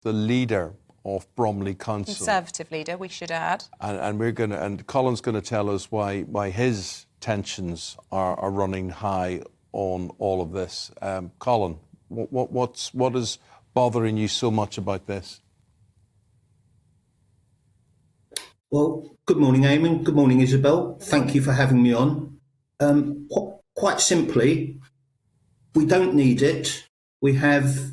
the leader of Bromley Council. Conservative leader, we should add. And Colin's going to tell us why his tensions are running high on all of this. Colin, what is bothering you so much about this? Well, good morning, Eamon. Good morning, Isabel. Thank you for having me on. Quite simply, we don't need it. We have,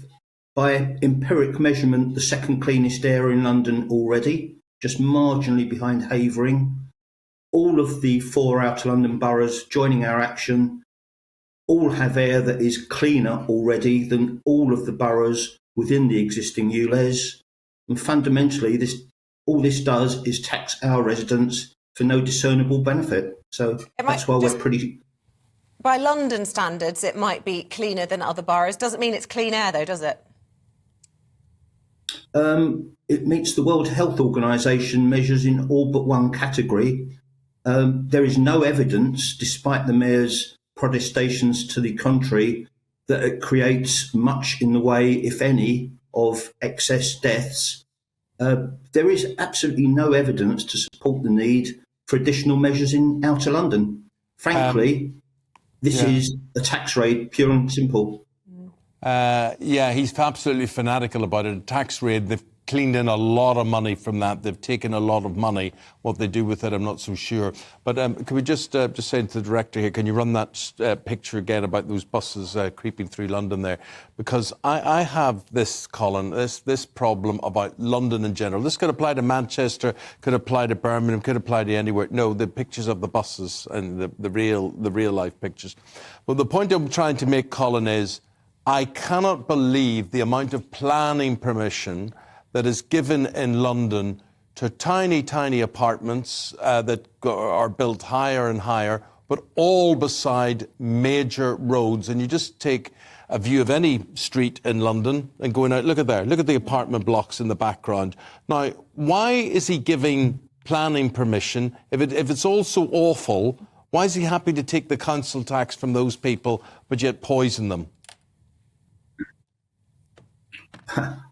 by empiric measurement, the second cleanest air in London already, just marginally behind Havering. All of the 4 outer London boroughs joining our action all have air that is cleaner already than all of the boroughs within the existing ULEZ. And fundamentally, all this does is tax our residents for no discernible benefit. So that's why we're pretty... By London standards, it might be cleaner than other boroughs. Doesn't mean it's clean air, though, does it? It meets the World Health Organization measures in all but one category. There is no evidence, despite the Mayor's protestations to the contrary, that it creates much in the way, if any, of excess deaths. There is absolutely no evidence to support the need for additional measures in outer London. Frankly, this is a tax raid, pure and simple. He's absolutely fanatical about it. A tax raid, they've cleaned in a lot of money from that. They've taken a lot of money. What they do with it, I'm not so sure. But can we just say to the director here, can you run that picture again about those buses creeping through London there? Because I have this, Colin, this problem about London in general. This could apply to Manchester, could apply to Birmingham, could apply to anywhere. No, the pictures of the buses and the real life pictures. Well, the point I'm trying to make, Colin, is I cannot believe the amount of planning permission that is given in London to tiny, tiny apartments that are built higher and higher, but all beside major roads. And you just take a view of any street in London and going out, look at there, look at the apartment blocks in the background. Now, why is he giving planning permission? If it's all so awful, why is he happy to take the council tax from those people, but yet poison them?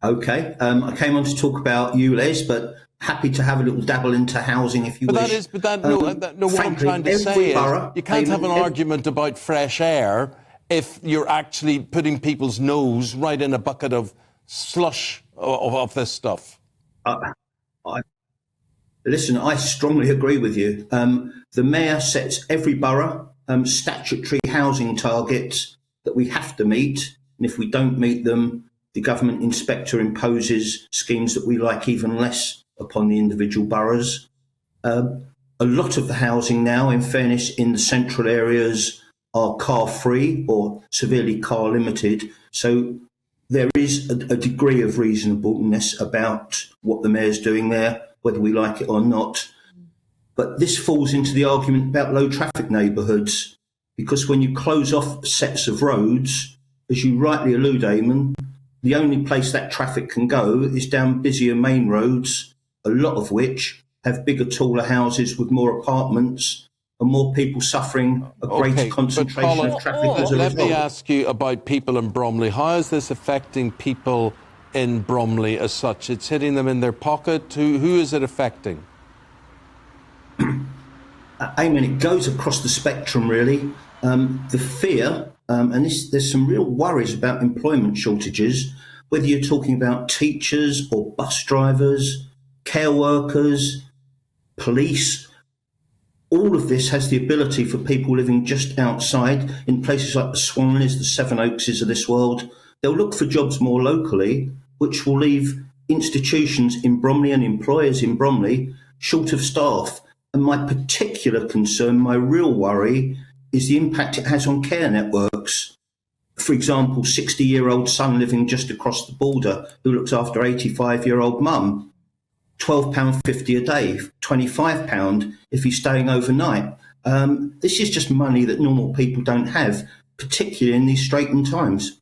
OK, I came on to talk about ULEZ, but happy to have a little dabble into housing if you wish. What I'm trying to say is you can't have an argument about fresh air if you're actually putting people's nose right in a bucket of slush of this stuff. Listen, I strongly agree with you. The Mayor sets every borough statutory housing targets that we have to meet, and if we don't meet them, the government inspector imposes schemes that we like even less upon the individual boroughs. A lot of the housing now, in fairness, in the central areas are car-free or severely car-limited. So there is a degree of reasonableness about what the Mayor's doing there, whether we like it or not. But this falls into the argument about low-traffic neighbourhoods, because when you close off sets of roads, as you rightly allude, Eamon, the only place that traffic can go is down busier main roads, a lot of which have bigger, taller houses with more apartments and more people suffering a greater concentration Colin, of traffic as a result. Let me ask you about people in Bromley. How is this affecting people in Bromley as such? It's hitting them in their pocket. Who is it affecting? Eamon, it goes across the spectrum, really. The fear, there's some real worries about employment shortages, whether you're talking about teachers or bus drivers, care workers, police. All of this has the ability for people living just outside in places like the Swanleys, the Sevenoakses of this world. They'll look for jobs more locally, which will leave institutions in Bromley and employers in Bromley short of staff. And my particular concern, my real worry, is the impact it has on care networks. For example, 60-year-old son living just across the border who looks after 85-year-old mum, £12.50 a day, £25 if he's staying overnight. This is just money that normal people don't have, particularly in these straitened times.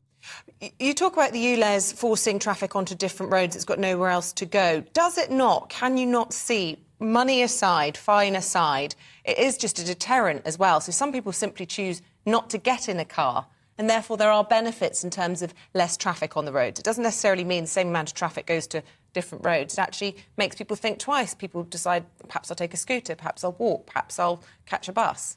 You talk about the ULEZ forcing traffic onto different roads. It's got nowhere else to go. Does it not? Can you not see, money aside, fine aside, it is just a deterrent as well. So some people simply choose not to get in a car and therefore there are benefits in terms of less traffic on the roads. It doesn't necessarily mean the same amount of traffic goes to different roads. It actually makes people think twice. People decide, perhaps I'll take a scooter, perhaps I'll walk, perhaps I'll catch a bus.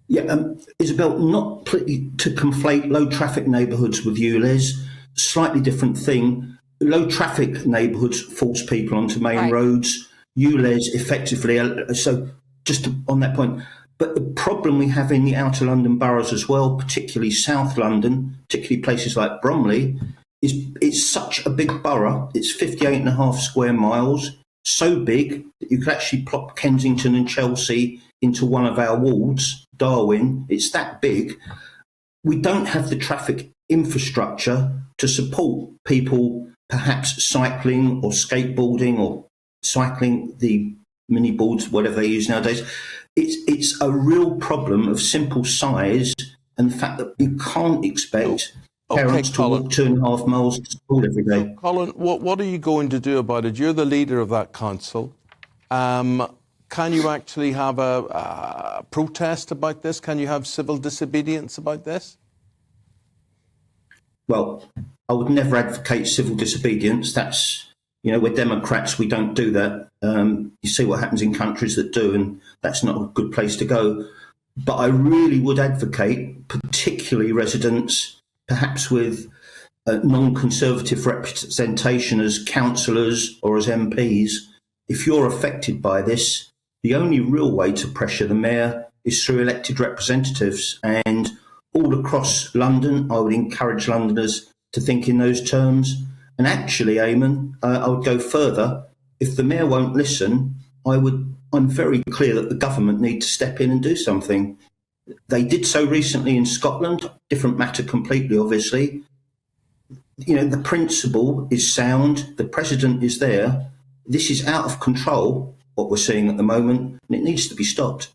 Yeah, Isabel, not to conflate low traffic neighbourhoods with ULEZ, slightly different thing. Low traffic neighbourhoods force people onto main roads. ULEZ effectively, so just on that point. But the problem we have in the outer London boroughs as well, particularly South London, particularly places like Bromley, is it's such a big borough. It's 58.5 square miles, so big that you could actually plop Kensington and Chelsea into one of our wards, Darwin. It's that big. We don't have the traffic infrastructure to support people perhaps cycling or skateboarding or cycling the mini boards, whatever they use nowadays. It's a real problem of simple size and the fact that you can't expect parents to walk 2.5 miles to school every day. So, Colin, what are you going to do about it? You're the leader of that council. Can you actually have a protest about this? Can you have civil disobedience about this? Well, I would never advocate civil disobedience. That's, we're Democrats, we don't do that. You see what happens in countries that do, and that's not a good place to go. But I really would advocate, particularly residents, perhaps with non-conservative representation as councillors or as MPs, if you're affected by this, the only real way to pressure the mayor is through elected representatives. And all across London, I would encourage Londoners to think in those terms. And actually, Eamon, I would go further. If the mayor won't listen, I'm very clear that the government need to step in and do something. They did so recently in Scotland, different matter completely, obviously. The principle is sound, the president is there. This is out of control, what we're seeing at the moment, and it needs to be stopped.